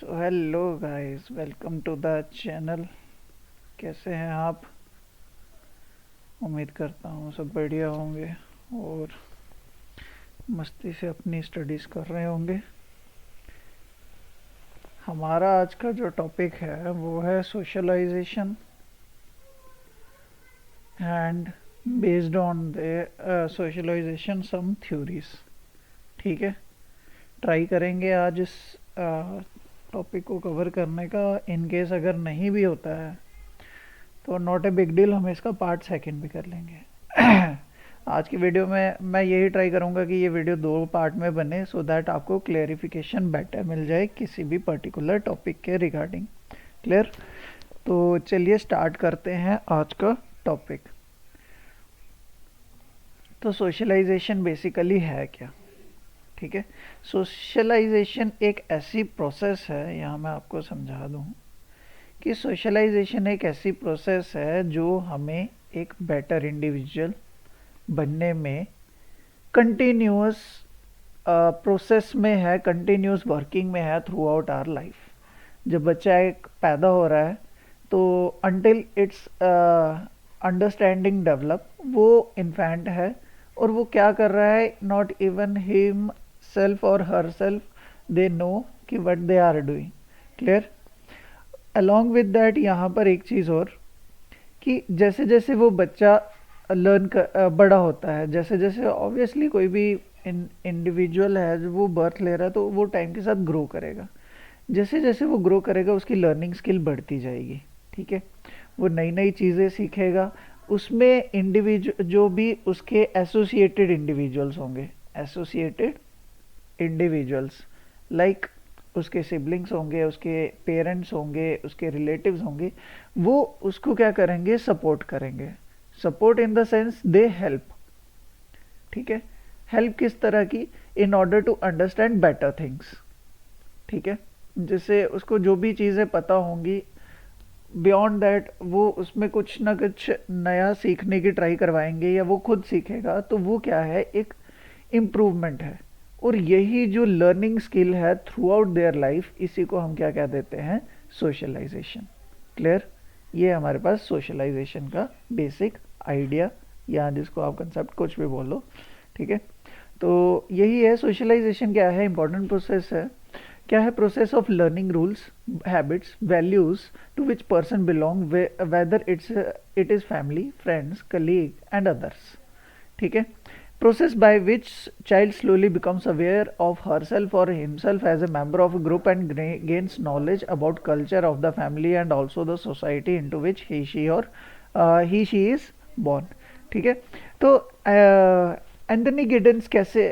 So hello guys, welcome to the channel. कैसे हैं आप? उम्मीद करता हूँ सब बढ़िया होंगे और मस्ती से अपनी स्टडीज़ कर रहे होंगे। हमारा आज का जो टॉपिक है वो है socialization and based on the socialization some theories. ठीक है, ट्राई करेंगे आज इस टॉपिक को कवर करने का। इन केस अगर नहीं भी होता है तो नॉट ए बिग डील, हम इसका पार्ट सेकंड भी कर लेंगे। आज की वीडियो में मैं यही ट्राई करूंगा कि ये वीडियो दो पार्ट में बने सो दैट आपको क्लेरिफिकेशन बेटर मिल जाए किसी भी पर्टिकुलर टॉपिक के रिगार्डिंग। क्लियर? तो चलिए स्टार्ट करते हैं आज का टॉपिक। तो सोशलाइजेशन बेसिकली है क्या? ठीक है, सोशलाइजेशन एक ऐसी प्रोसेस है, यहाँ मैं आपको समझा दूँ कि सोशलाइजेशन एक ऐसी प्रोसेस है जो हमें एक बेटर इंडिविजुअल बनने में कंटिन्यूअस प्रोसेस में है, कंटिन्यूअस वर्किंग में है थ्रू आउट आवर लाइफ। जब बच्चा एक पैदा हो रहा है तो अनटिल इट्स अंडरस्टैंडिंग डेवलप, वो इन्फेंट है और वो क्या कर रहा है, नॉट इवन हिम सेल्फ और हर सेल्फ दे नो कि what they are doing. Clear? Along with that यहाँ पर एक चीज़ और कि जैसे जैसे वो बच्चा बड़ा होता है, जैसे जैसे ऑब्वियसली कोई भी इंडिविजुअल है जो वो बर्थ ले रहा है तो वो टाइम के साथ ग्रो करेगा। जैसे जैसे वो ग्रो करेगा उसकी लर्निंग स्किल बढ़ती जाएगी। ठीक है, वो नई नई चीज़ें सीखेगा। उसमें इंडिविजुअल जो भी उसके एसोसिएटेड इंडिविजुअल्स होंगे, एसोसिएटेड इंडिविजुअल्स लाइक उसके सिबलिंग्स होंगे, उसके पेरेंट्स होंगे, उसके रिलेटिव्स होंगे, वो उसको क्या करेंगे, सपोर्ट करेंगे। Support in the sense they help. ठीक है, हेल्प किस तरह की? In order to understand better things. ठीक है, जैसे उसको जो भी चीज़ें पता होंगी, बियॉन्ड दैट वो उसमें कुछ ना कुछ नया सीखने की ट्राई करवाएंगे या वो खुद सीखेगा, तो वो क्या है, एक इम्प्रूवमेंट है। और यही जो लर्निंग स्किल है थ्रू आउट देयर लाइफ, इसी को हम क्या कह देते हैं, सोशलाइजेशन। क्लियर? ये हमारे पास सोशलाइजेशन का बेसिक आइडिया, या जिसको आप कंसेप्ट कुछ भी बोलो। ठीक है, तो यही है सोशलाइजेशन। क्या है? इंपॉर्टेंट प्रोसेस है। क्या है? Process of learning rules, habits, values to which person belong, whether it is family, friends, colleague and others. ठीक है, process by which child slowly becomes aware of herself or himself as a member of a group and gains knowledge about culture of the family and also the society into which he she is born। ठीक है, तो Anthony Giddens कैसे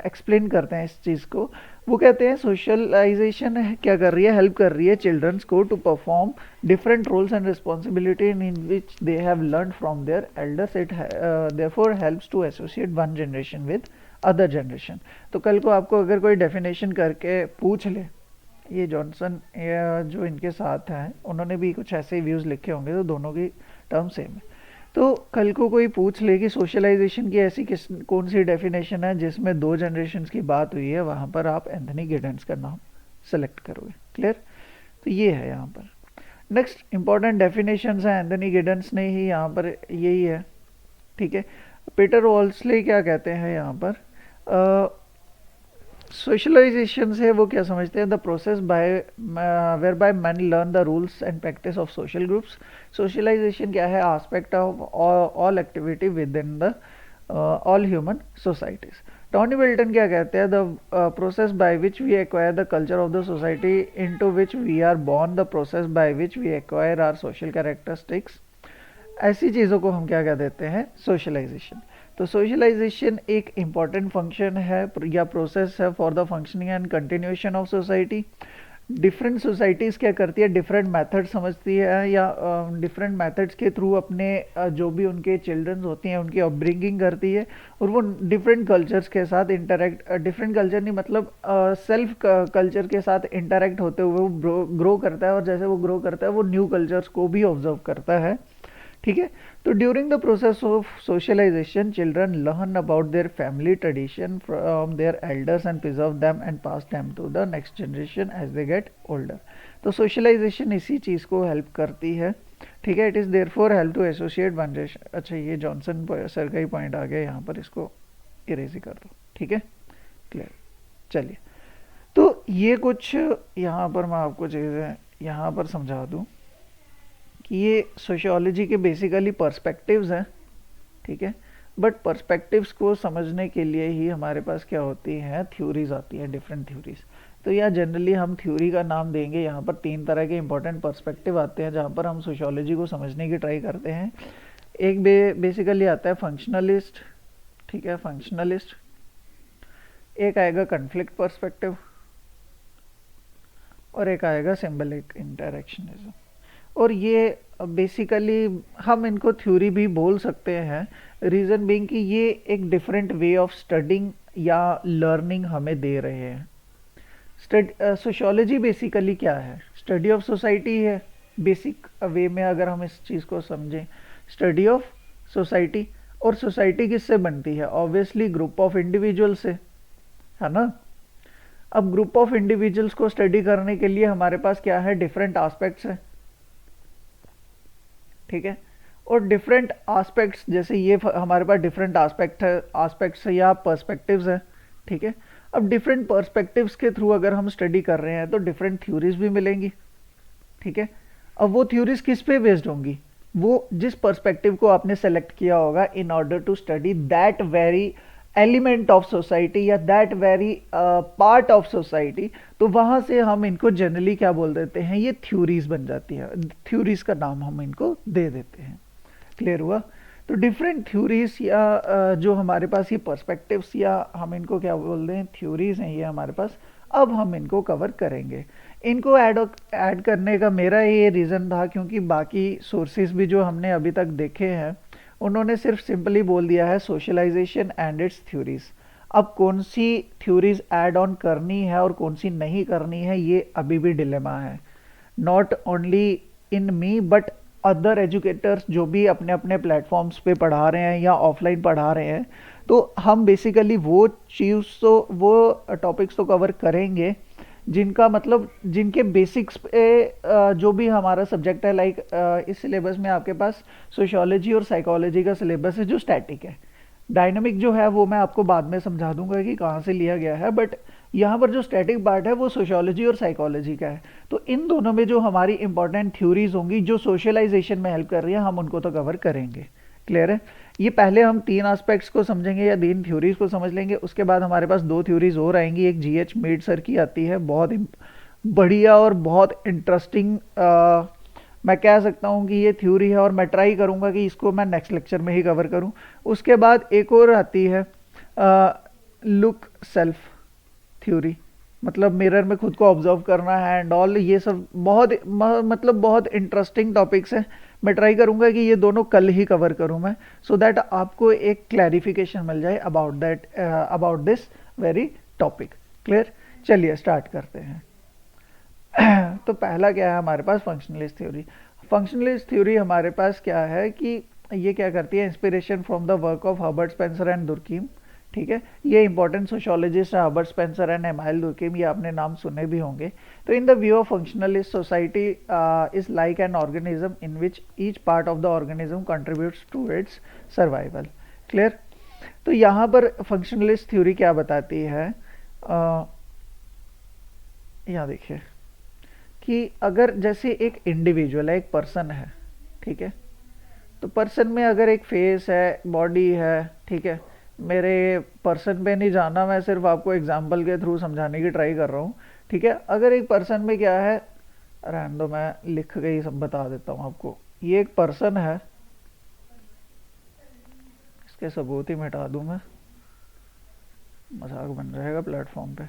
explain करते हैं इस चीज़ को? वो कहते हैं सोशलाइजेशन क्या कर रही है, हेल्प कर रही है चिल्ड्रंस को to perform different roles and responsibility in which they have learn from their elders. It therefore helps to associate one generation with other generation. तो कल को आपको अगर कोई डेफिनेशन करके पूछ ले, ये जॉनसन जो इनके साथ हैं उन्होंने भी कुछ ऐसे व्यूज़ लिखे होंगे, तो दोनों की टर्म सेम है। तो कल को कोई पूछ ले कि सोशलाइजेशन की ऐसी कौन सी डेफिनेशन है जिसमें दो जनरेशन्स की बात हुई है, वहाँ पर आप एंथनी गिडन्स का नाम सेलेक्ट करोगे। क्लियर? तो ये है यहाँ पर। नेक्स्ट इंपॉर्टेंट डेफिनेशंस हैं, एंथनी गिडन्स ने ही यहाँ पर यही है। ठीक है, पीटर वॉल्सले क्या कहते हैं यहाँ पर? सोशलाइजेशन से वो क्या समझते हैं? The process by where by man learn the rules and practice of social groups. Socialization क्या है? Aspect of all activity within the all human societies. Tony Wilton क्या कहते हैं? The process by which we acquire the culture of the society into which we are born, the process by which we acquire our social characteristics. ऐसी चीज़ों को हम क्या कह देते हैं? सोशलाइजेशन। तो सोशलाइजेशन एक इम्पॉर्टेंट फंक्शन है या प्रोसेस है for the functioning and continuation of society. Different societies क्या करती है? डिफरेंट मेथड समझती है या डिफरेंट मेथड्स के थ्रू अपने जो भी उनके चिल्ड्रंस होती हैं उनकी अपब्रिंगिंग करती है, और वो डिफरेंट कल्चर्स के साथ इंटरेक्ट, डिफरेंट कल्चर नहीं मतलब सेल्फ कल्चर के साथ इंटरेक्ट होते हुए वो ग्रो करता है, और जैसे वो ग्रो करता है वो न्यू कल्चर्स को भी ऑब्जर्व करता है। ठीक है। तो during the process of socialization children learn about their family tradition from their elders and preserve them and pass them to the next generation as they get older. तो socialization इसी चीज़ को हेल्प करती है, ठीक है। It is there for help to associate generation. अच्छा, ये जॉनसन सर का ही पॉइंट आ गया यहाँ पर, इसको इरेज ही कर दो, ठीक है, क्लियर। चलिए, तो ये कुछ यहाँ पर मैं आपको चीज़ें यहाँ पर समझा दूँ कि ये सोशियोलॉजी के बेसिकली पर्सपेक्टिव्स हैं, ठीक है। बट पर्सपेक्टिव्स को समझने के लिए ही हमारे पास क्या होती हैं, थ्योरीज आती हैं, डिफरेंट थ्योरीज। तो यह जनरली हम थ्योरी का नाम देंगे। यहाँ पर 3 तरह के इंपॉर्टेंट पर्सपेक्टिव आते हैं जहाँ पर हम सोशियोलॉजी को समझने की ट्राई करते हैं। एक बेसिकली आता है फंक्शनलिस्ट, ठीक है, फंक्शनलिस्ट। एक आएगा कन्फ्लिक्ट पर्सपेक्टिव और एक आएगा सिंबलिक इंटरेक्शनिज्म। और ये बेसिकली हम इनको थ्योरी भी बोल सकते हैं, रीज़न बीइंग कि ये एक डिफरेंट वे ऑफ स्टडिंग या लर्निंग हमें दे रहे हैं। सोशियोलॉजी बेसिकली क्या है, स्टडी ऑफ सोसाइटी है बेसिक वे में, अगर हम इस चीज़ को समझें, स्टडी ऑफ सोसाइटी। और सोसाइटी किससे बनती है, ऑब्वियसली ग्रुप ऑफ इंडिविजुअल से, है ना। अब ग्रुप ऑफ इंडिविजुअल्स को स्टडी करने के लिए हमारे पास क्या है, डिफरेंट एस्पेक्ट्स है, ठीक है। और डिफरेंट एस्पेक्ट्स, जैसे ये हमारे पास डिफरेंट एस्पेक्ट्स है या पर्सपेक्टिव्स है, ठीक है। अब डिफरेंट पर्सपेक्टिव्स के थ्रू अगर हम स्टडी कर रहे हैं तो डिफरेंट थ्योरीज भी मिलेंगी, ठीक है। अब वो थ्योरीज किस पे बेस्ड होंगी, वो जिस पर्सपेक्टिव को आपने सेलेक्ट किया होगा in order to study that very element of society या that very part of society. तो वहाँ से हम इनको जनरली क्या बोल देते हैं, ये थ्योरीज बन जाती है, थ्योरीज का नाम हम इनको दे देते हैं। क्लियर हुआ। तो डिफरेंट थ्योरीज या जो हमारे पास ये पर्सपेक्टिव्स या हम इनको क्या बोल रहे हैं, थ्योरीज हैं ये हमारे पास। अब हम इनको कवर करेंगे। इनको ऐड करने का मेरा ये रीज़न था क्योंकि बाकी सोर्सेज भी जो हमने अभी तक देखे हैं उन्होंने सिर्फ सिंपली बोल दिया है सोशलाइजेशन एंड इट्स थ्योरीज। अब कौन सी थ्योरीज ऐड ऑन करनी है और कौन सी नहीं करनी है, ये अभी भी डिलेमा है, not only in me but other educators जो भी अपने अपने प्लेटफॉर्म्स पे पढ़ा रहे हैं या ऑफलाइन पढ़ा रहे हैं। तो हम बेसिकली वो चीज़ तो वो टॉपिक्स तो कवर करेंगे जिनका मतलब जिनके बेसिक्स पे जो भी हमारा सब्जेक्ट है, लाइक इस सिलेबस में आपके पास सोशियोलॉजी और साइकोलॉजी का सिलेबस है जो स्टैटिक है। डायनामिक जो है वो मैं आपको बाद में समझा दूंगा कि कहाँ से लिया गया है, बट यहाँ पर जो स्टैटिक पार्ट है वो सोशियोलॉजी और साइकोलॉजी का है। तो इन दोनों में जो हमारी इंपॉर्टेंट थ्योरीज होंगी जो सोशलाइजेशन में हेल्प कर रही है, हम उनको तो कवर करेंगे। क्लियर है। ये पहले हम 3 एस्पेक्ट्स को समझेंगे या 3 थ्योरीज को समझ लेंगे, उसके बाद हमारे पास 2 थ्योरीज और आएंगी। एक GH मेड सर की आती है, बहुत बढ़िया और बहुत इंटरेस्टिंग, मैं कह सकता हूँ कि ये थ्योरी है और मैं ट्राई करूँगा कि इसको मैं नेक्स्ट लेक्चर में ही कवर करूँ। उसके बाद एक और आती है लुक सेल्फ थ्योरी, मतलब मिरर में खुद को ऑब्जर्व करना है एंड ऑल। ये सब बहुत मतलब बहुत इंटरेस्टिंग टॉपिक्स हैं। मैं ट्राई करूँगा कि ये दोनों कल ही कवर करूँ मैं, सो दैट आपको एक क्लैरिफिकेशन मिल जाए about this very topic. Clear. चलिए स्टार्ट करते हैं। तो पहला क्या है हमारे पास, फंक्शनलिस्ट थ्योरी। फंक्शनलिस्ट थ्योरी हमारे पास क्या है कि ये क्या करती है, inspiration from the work of Herbert Spencer and दुर्कीम, ठीक है। ये इंपॉर्टेंट सोशियोलॉजिस्ट है हर्बर्ट स्पेंसर एंड एमाइल दुर्कीम, ये आपने नाम सुने भी होंगे। तो in the view of functionalist society is like an organism in which each part of the organism contributes to its survival. Clear. तो यहाँ पर फंक्शनलिस्ट थ्योरी क्या बताती है, यहाँ देखिए कि अगर जैसे एक इंडिविजुअल है, एक पर्सन है, ठीक है। तो पर्सन में अगर एक फेस है, बॉडी है, ठीक है। मेरे पर्सन पे नहीं जाना, मैं सिर्फ आपको एग्जांपल के थ्रू समझाने की ट्राई कर रहा हूँ, ठीक है। अगर एक पर्सन में क्या है, रहने दो मैं लिख के ही सब बता देता हूँ आपको। ये एक पर्सन है, इसके सबूत ही मिटा दूँ मैं, मजाक बन जाएगा प्लेटफॉर्म पे,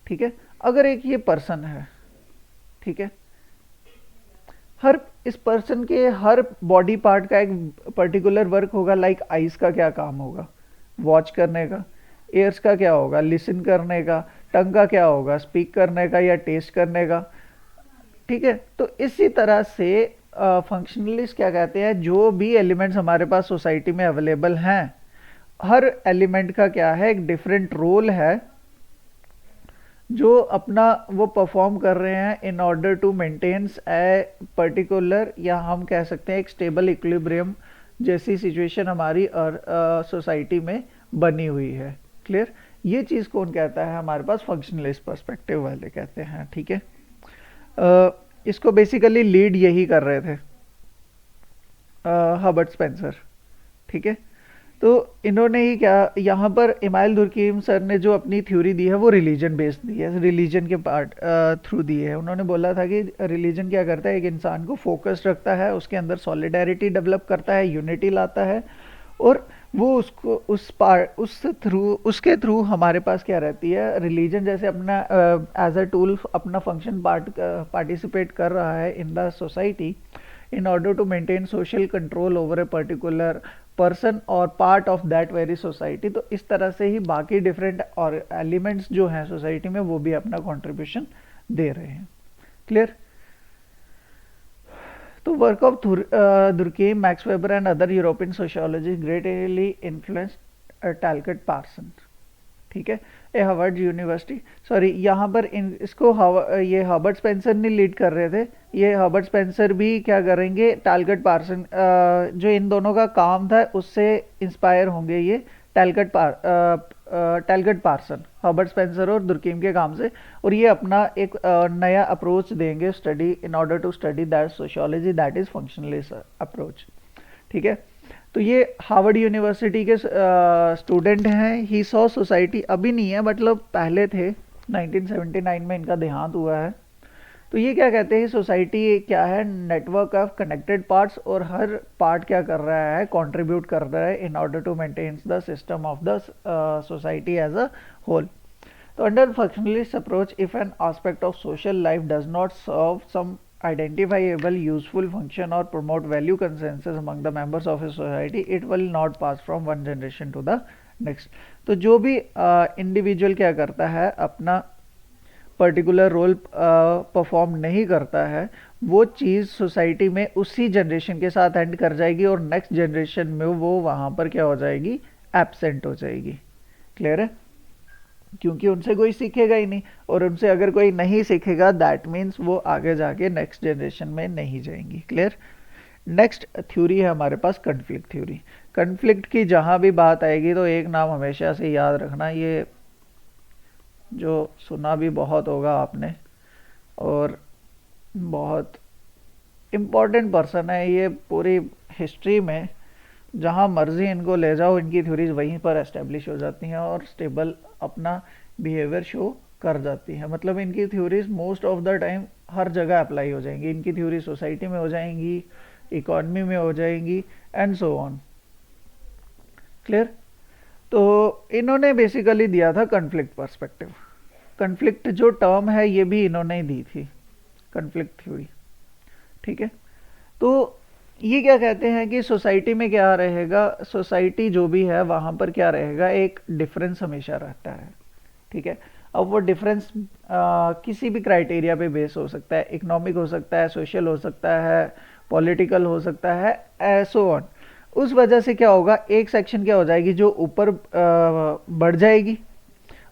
ठीक है। अगर एक ये पर्सन है, ठीक है, हर इस पर्सन के हर बॉडी पार्ट का एक पर्टिकुलर वर्क होगा। लाइक आईज का क्या काम होगा, वॉच करने का। एयर्स का क्या होगा, लिसन करने का। टंग का क्या होगा, स्पीक करने का या टेस्ट करने का, ठीक है। तो इसी तरह से फंक्शनलिस्ट क्या कहते हैं, जो भी एलिमेंट्स हमारे पास सोसाइटी में अवेलेबल हैं, हर एलिमेंट का क्या है, एक डिफरेंट रोल है जो अपना वो परफॉर्म कर रहे हैं in order to maintains a particular, या हम कह सकते हैं एक स्टेबल इक्विलिब्रियम जैसी सिचुएशन हमारी और सोसाइटी में बनी हुई है। क्लियर? ये चीज़ कौन कहता है, हमारे पास फंक्शनलिस्ट पर्सपेक्टिव वाले कहते हैं। ठीक है, इसको बेसिकली लीड यही कर रहे थे हर्बर्ट स्पेंसर। ठीक है, तो इन्होंने ही क्या, यहाँ पर इमाइल दुर्कीम सर ने जो अपनी थ्योरी दी है वो रिलीजन बेस्ड दी है, रिलीजन के पार्ट थ्रू दी है। उन्होंने बोला था कि रिलीजन क्या करता है, एक इंसान को फोकस्ड रखता है, उसके अंदर सॉलिडेरिटी डेवलप करता है, यूनिटी लाता है, और वो उसको उसके थ्रू हमारे पास क्या रहती है, रिलीजन जैसे अपना एज अ टूल अपना फंक्शन पार्टिसिपेट कर रहा है in the society in order to maintain social control over a particular person or part of that very society। तो इस तरह से ही बाकी डिफरेंट और एलिमेंट्स जो हैं सोसाइटी में वो भी अपना कंट्रीब्यूशन दे रहे हैं। क्लियर? तो work of Durkheim, Max Weber and other European sociologist greatly influenced Talcott Parson. ठीक है, ए हार्वर्ड यूनिवर्सिटी, सॉरी यहाँ पर इसको ये हर्बर्ट स्पेंसर ने लीड कर रहे थे। ये हर्बर्ट स्पेंसर भी क्या करेंगे, टैलकट पार्सन जो इन दोनों का काम था उससे इंस्पायर होंगे ये टैलकट पार्सन, हर्बर्ट स्पेंसर और दुर्कीम के काम से, और ये अपना एक नया अप्रोच देंगे study in order to study that sociology that is functionalist approach. ठीक है, तो ये हार्वर्ड यूनिवर्सिटी के स्टूडेंट हैं। ही सॉ सोसाइटी, अभी नहीं है मतलब पहले थे, 1979 में इनका देहांत हुआ है। तो ये क्या कहते हैं, सोसाइटी क्या है, नेटवर्क ऑफ कनेक्टेड पार्ट्स, और हर पार्ट क्या कर रहा है, कंट्रीब्यूट कर रहा है in order to maintain the system of the society as a whole. तो under functionalist approach, if an aspect of social life does not serve some identifiable useful function or promote value consensus among the members of a society, it will not pass from one generation to the next। तो जो भी individual क्या करता है, अपना particular role perform नहीं करता है, वो चीज़ सोसाइटी में उसी जनरेशन के साथ एंड कर जाएगी और नेक्स्ट जनरेशन में वो वहाँ पर क्या हो जाएगी, एब्सेंट हो जाएगी। क्लियर है? क्योंकि उनसे कोई सीखेगा ही नहीं, और उनसे अगर कोई नहीं सीखेगा दैट मीन्स वो आगे जाके नेक्स्ट जनरेशन में नहीं जाएंगी। क्लियर? नेक्स्ट थ्योरी है हमारे पास कन्फ्लिक्ट थ्योरी। कन्फ्लिक्ट की जहाँ भी बात आएगी तो एक नाम हमेशा से याद रखना, ये जो सुना भी बहुत होगा आपने, और बहुत इम्पोर्टेंट पर्सन है ये पूरी हिस्ट्री में, जहाँ मर्जी इनको ले जाओ इनकी थ्योरीज वहीं पर एस्टेब्लिश हो जाती हैं और स्टेबल अपना बिहेवियर शो कर जाती हैं। मतलब इनकी theories most of the time हर जगह अप्लाई हो जाएंगी। इनकी थ्योरी सोसाइटी में हो जाएंगी, इकोनॉमी में हो जाएंगी, एंड सो ऑन। क्लियर? तो इन्होंने बेसिकली दिया था कन्फ्लिक्ट पर्सपेक्टिव। कन्फ्लिक्ट जो टर्म है ये भी इन्होंने दी थी, कन्फ्लिक्ट थ्योरी। ठीक है, तो ये क्या कहते हैं कि सोसाइटी में क्या रहेगा, सोसाइटी जो भी है वहाँ पर क्या रहेगा, एक डिफरेंस हमेशा रहता है। ठीक है, अब वो डिफरेंस किसी भी क्राइटेरिया पे बेस हो सकता है, इकोनॉमिक हो सकता है, सोशल हो सकता है, पॉलिटिकल हो सकता है, सो ऑन। उस वजह से क्या होगा, एक सेक्शन क्या हो जाएगी जो ऊपर बढ़ जाएगी,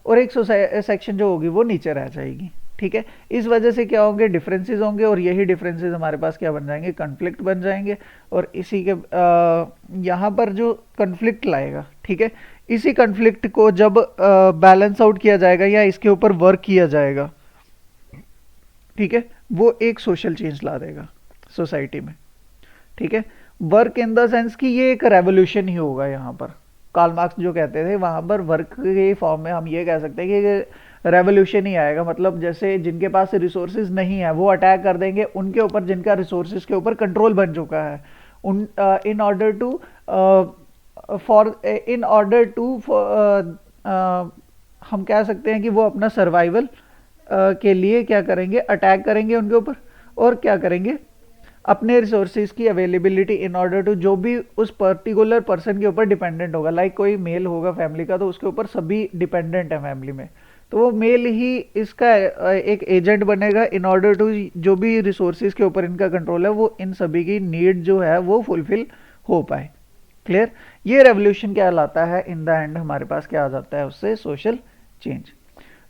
और एक सेक्शन जो होगी वो नीचे रह जाएगी। ठीक है, इस वजह से क्या होंगे, डिफरेंसेस होंगे, और यही डिफरेंसेस हमारे पास क्या बन जाएंगे, कन्फ्लिक्ट बन जाएंगे। और इसी के यहाँ पर जो कन्फ्लिक्ट लाएगा, ठीक है, इसी कन्फ्लिक्ट को जब बैलेंस आउट किया जाएगा या इसके ऊपर वर्क किया जाएगा, ठीक है, वो एक सोशल चेंज ला देगा सोसाइटी में। ठीक है, वर्क इन द सेंस कि ये एक रेवोल्यूशन ही होगा। यहाँ पर कार्ल मार्क्स जो कहते थे, वहाँ पर वर्क के फॉर्म में हम ये कह सकते हैं कि रेवोल्यूशन ही आएगा। मतलब जैसे जिनके पास रिसोर्सेज नहीं है वो अटैक कर देंगे उनके ऊपर जिनका रिसोर्सेज के ऊपर कंट्रोल बन चुका है, उन इन ऑर्डर टू हम कह सकते हैं कि वो अपना सर्वाइवल के लिए क्या करेंगे, अटैक करेंगे उनके ऊपर, और क्या करेंगे, अपने रिसोर्सेज की अवेलेबिलिटी इन ऑर्डर टू जो भी उस पर्टिकुलर पर्सन के ऊपर डिपेंडेंट होगा। लाइक कोई मेल होगा फैमिली का, तो उसके ऊपर सभी डिपेंडेंट है फैमिली में, तो वो मेल ही इसका एक एजेंट बनेगा इन ऑर्डर टू, जो भी रिसोर्सेज के ऊपर इनका कंट्रोल है वो इन सभी की नीड जो है वो फुलफिल हो पाए। क्लियर? ये रेवोल्यूशन क्या लाता है इन द एंड, हमारे पास क्या आ जाता है उससे, सोशल चेंज।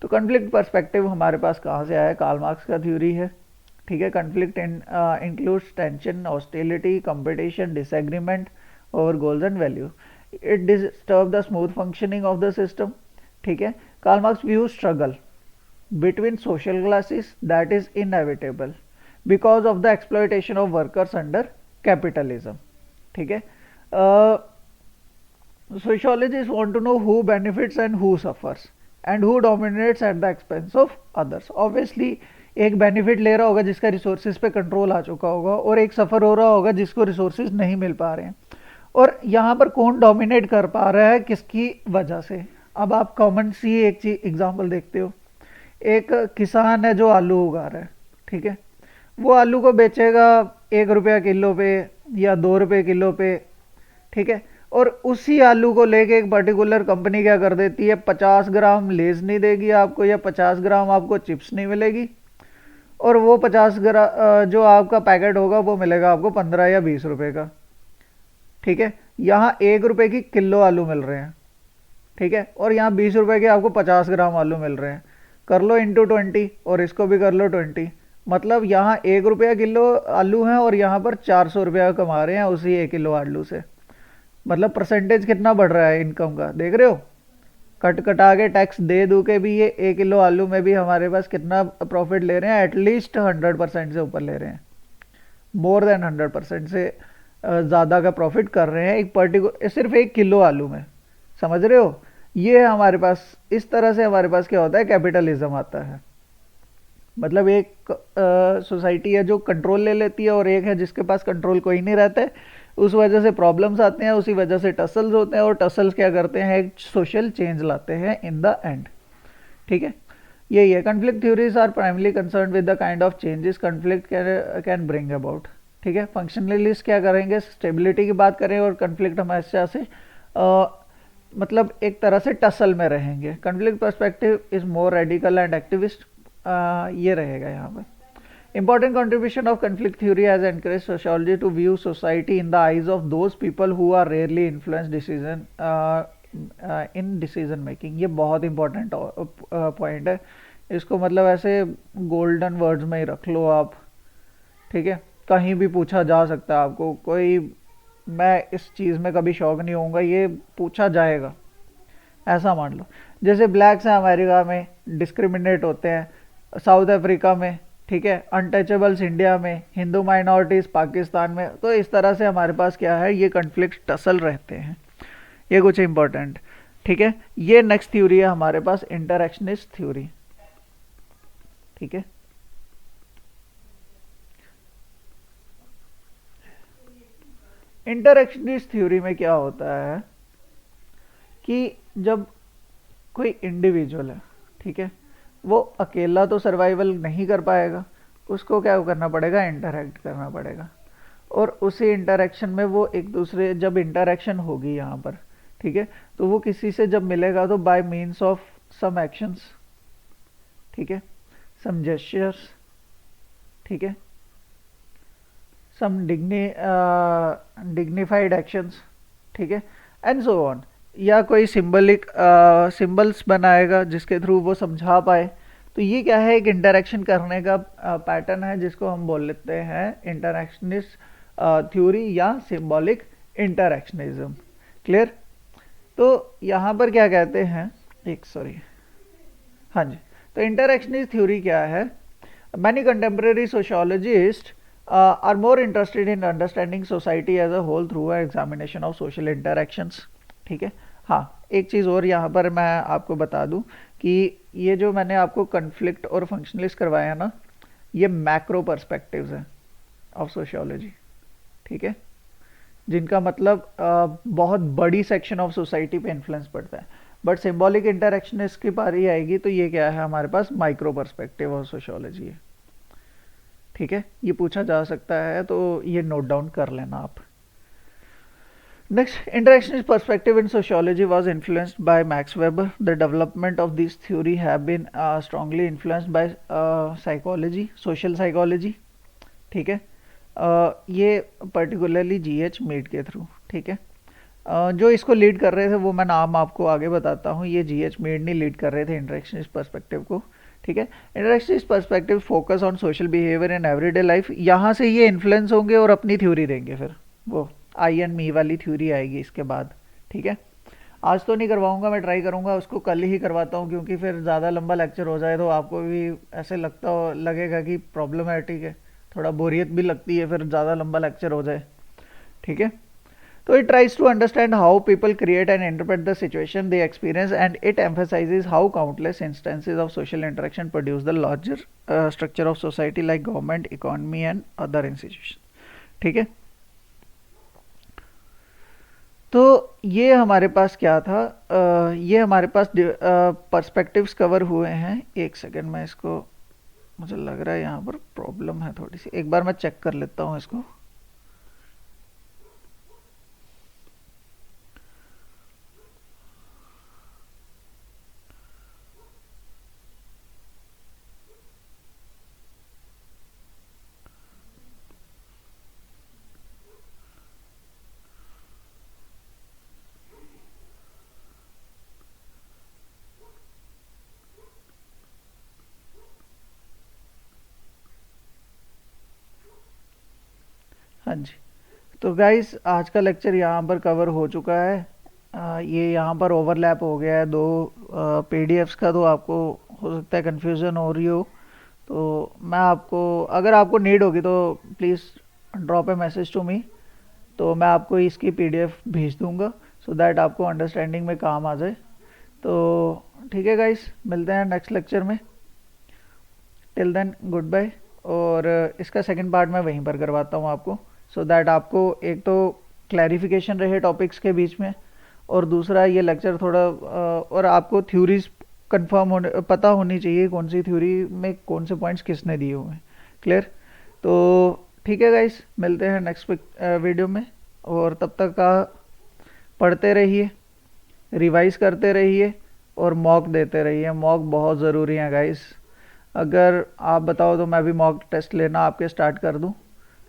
तो कॉन्फ्लिक्ट पर्सपेक्टिव हमारे पास कहाँ से आया, कार्ल मार्क्स का थ्योरी है। ठीक है, conflict includes tension, hostility, competition, disagreement over goals and value. It disturb the smooth functioning of the system. ठीक है, Karl Marx view struggle between social classes that is inevitable because of the exploitation of workers under capitalism. ठीक है, sociologists want to know who benefits and who suffers and who dominates at the expense of others. Obviously एक benefit ले रहा होगा जिसका resources पे control आ चुका होगा, और एक सफ़र हो रहा होगा जिसको रिसोर्सेज नहीं मिल पा रहे हैं। और यहाँ पर कौन डोमिनेट कर पा रहा है, किसकी वजह से। अब आप कॉमन सी एक चीज एग्जांपल देखते हो, एक किसान है जो आलू उगा रहा है। ठीक है, वो आलू को बेचेगा 1 रुपया किलो पे या 2 रुपये किलो पे। ठीक है, और उसी आलू को लेके एक पर्टिकुलर कंपनी क्या कर देती है, 50 ग्राम लेस नहीं देगी आपको, या 50 ग्राम आपको चिप्स नहीं मिलेगी, और वो 50 ग्राम जो आपका पैकेट होगा वो मिलेगा आपको 15 या 20 रुपए का। ठीक है, यहाँ 1 रुपए की किलो आलू मिल रहे हैं। ठीक है, और यहाँ 20 रुपए के आपको 50 ग्राम आलू मिल रहे हैं। कर लो इंटू 20, और इसको भी कर लो 20। मतलब यहाँ 1 रुपया किलो आलू हैं और यहाँ पर 400 रुपया कमा रहे हैं उसी 1 किलो आलू से। मतलब परसेंटेज कितना बढ़ रहा है इनकम का, देख रहे हो। कट कटा के टैक्स दे दू के भी ये 1 किलो आलू में भी हमारे पास कितना प्रॉफिट ले रहे हैं, एटलीस्ट 100% से ऊपर ले रहे हैं, मोर देन 100% से ज़्यादा का प्रॉफिट कर रहे हैं एक पर्टिकुलर, सिर्फ 1 किलो आलू में। समझ रहे हो, ये हमारे पास इस तरह से हमारे पास क्या होता है, कैपिटलिज्म आता है। मतलब एक सोसाइटी है जो कंट्रोल ले लेती है, और एक है जिसके पास कंट्रोल कोई नहीं रहता है। उस वजह से प्रॉब्लम्स आते हैं, उसी वजह से टसल्स होते हैं, और टसल्स क्या करते हैं, एक सोशल चेंज लाते हैं इन द एंड। ठीक है, यही है। Conflict theories are primarily concern with the kind of changes conflict can bring about. ठीक है, फंक्शनलिस्ट क्या करेंगे, स्टेबिलिटी की बात करें, और कॉन्फ्लिक्ट हमेशा से मतलब एक तरह से टसल में रहेंगे। Conflict perspective is more radical and activist, ये रहेगा यहाँ पर। Important contribution of conflict theory has encouraged sociology to view society in the eyes of those people who are rarely influenced decision in decision making। ये बहुत important point है, इसको मतलब ऐसे गोल्डन वर्ड्स में ही रख लो आप। ठीक है, कहीं भी पूछा जा सकता है आपको, कोई मैं इस चीज़ में कभी शौक नहीं होऊंगा, ये पूछा जाएगा, ऐसा मान लो। जैसे ब्लैक्स हैं अमेरिका में, डिस्क्रिमिनेट होते हैं, साउथ अफ्रीका में, ठीक है, अनटचेबल्स इंडिया में, हिंदू माइनॉरिटीज़ पाकिस्तान में। तो इस तरह से हमारे पास क्या है, ये कॉन्फ्लिक्ट टसल रहते हैं। ये कुछ इंपॉर्टेंट। ठीक है, ये नेक्स्ट थ्योरी है हमारे पास, इंटरैक्शनिस्ट थ्योरी। ठीक है, इंटरैक्शनिस्ट थ्योरी में क्या होता है कि जब कोई इंडिविजुअल है, ठीक है, वो अकेला तो सर्वाइवल नहीं कर पाएगा, उसको क्या करना पड़ेगा, इंटरैक्ट करना पड़ेगा। और उसी इंटरैक्शन में वो एक दूसरे, जब इंटरैक्शन होगी यहाँ पर, ठीक है, तो वो किसी से जब मिलेगा तो by means of some actions, ठीक है, सम जेस्चर्स, ठीक है, सम डिग्निफाइड एक्शंस, ठीक है, एंड सो ऑन। या कोई सिंबलिक सिंबल्स बनाएगा जिसके थ्रू वो समझा पाए। तो ये क्या है, एक इंटरैक्शन करने का पैटर्न है जिसको हम बोल लेते हैं इंटरैक्शनिस्ट थ्योरी या सिंबॉलिक इंटरैक्शनिज्म। क्लियर? तो यहाँ पर क्या कहते हैं, हाँ जी, तो इंटरैक्शनिस्ट थ्योरी क्या है, many contemporary sociologists are more interested in understanding society as a whole through examination of social interactions. ठीक है, हाँ, एक चीज़ और यहाँ पर मैं आपको बता दूँ कि ये जो मैंने आपको कन्फ्लिक्ट और फंक्शनलिस्ट करवाया ना, ये मैक्रो पर्सपेक्टिव्स हैं ऑफ सोशियोलॉजी। ठीक है, जिनका मतलब बहुत बड़ी सेक्शन ऑफ सोसाइटी पे इन्फ्लुएंस पड़ता है। बट सिंबॉलिक इंटरैक्शनिस्ट की बारी आएगी तो ये क्या है, हमारे पास माइक्रो पर्सपेक्टिव ऑफ सोशियोलॉजी है। ठीक है, ये पूछा जा सकता है, तो ये नोट डाउन कर लेना आप। Next, interactionist perspective in sociology was influenced by Max Weber. The development of this theory have been strongly influenced by psychology, social psychology. ठीक है, ये पर्टिकुलरली जीएच मीड के थ्रू, ठीक है। जो इसको लीड कर रहे थे वो मैं नाम आपको आगे बताता हूँ, ये जीएच मीड नहीं लीड कर रहे थे इंटरेक्शनिस्ट पर्सपेक्टिव को, ठीक है। Interactionist perspective focus on social behaviour in everyday life, यहाँ से ये इन्फ्लुएंस होंगे और अपनी थ्योरी देंगे, फिर वो आई एंड मी वाली थ्योरी आएगी इसके बाद, ठीक है। आज तो नहीं करवाऊंगा, मैं ट्राई करूंगा उसको कल ही करवाता हूँ, क्योंकि फिर ज़्यादा लंबा लेक्चर हो जाए तो आपको भी ऐसे लगेगा कि प्रॉब्लमैटिक है, थोड़ा बोरियत भी लगती है फिर ज़्यादा लंबा लेक्चर हो जाए, ठीक है। So it tries to understand how people create and interpret the situation they experience, and it emphasizes how countless instances of social interaction produce the larger structure of society like government, economy and other institutions. ठीक है, तो ये हमारे पास क्या था, ये हमारे पास perspectives cover हुए हैं। एक सेकंड में इसको, मुझे लग रहा है यहाँ पर प्रॉब्लम है थोड़ी सी, एक बार मैं चेक कर लेता हूँ इसको। हाँ जी, तो गाइस आज का लेक्चर यहाँ पर कवर हो चुका है। ये यहाँ पर ओवरलैप हो गया है दो पीडीएफ्स का, तो आपको हो सकता है कन्फ्यूज़न हो रही हो। तो मैं आपको, अगर आपको नीड होगी तो please drop a message to me, तो मैं आपको इसकी पीडीएफ भेज दूँगा, सो दैट आपको अंडरस्टैंडिंग में काम आ जाए। तो ठीक है गाइस, मिलते हैं नेक्स्ट लेक्चर में। Till then goodbye. और इसका सेकंड पार्ट मैं वहीं पर करवाता हूँ आपको, सो दैट आपको एक तो क्लैरिफिकेशन रहे टॉपिक्स के बीच में, और दूसरा ये लेक्चर थोड़ा और आपको थ्योरीज कंफर्म होने, पता होनी चाहिए कौन सी थ्योरी में कौन से पॉइंट्स किसने दिए हुए हैं। क्लियर? तो ठीक है गाइस, मिलते हैं नेक्स्ट वीडियो में, और तब तक का पढ़ते रहिए, रिवाइज करते रहिए और मॉक देते रहिए। मॉक बहुत ज़रूरी है गाइस। अगर आप बताओ तो मैं भी मॉक टेस्ट लेना आपके स्टार्ट कर दूं,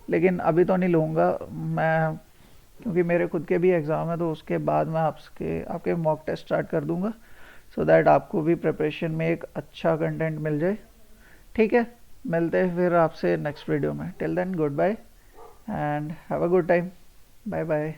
लेकिन अभी तो नहीं लूँगा मैं, क्योंकि मेरे खुद के भी एग्ज़ाम है, तो उसके बाद मैं आपके मॉक टेस्ट स्टार्ट कर दूंगा, सो दैट आपको भी प्रिपरेशन में एक अच्छा कंटेंट मिल जाए। ठीक है, मिलते हैं फिर आपसे नेक्स्ट वीडियो में। Till then goodbye and have a good time. Bye bye.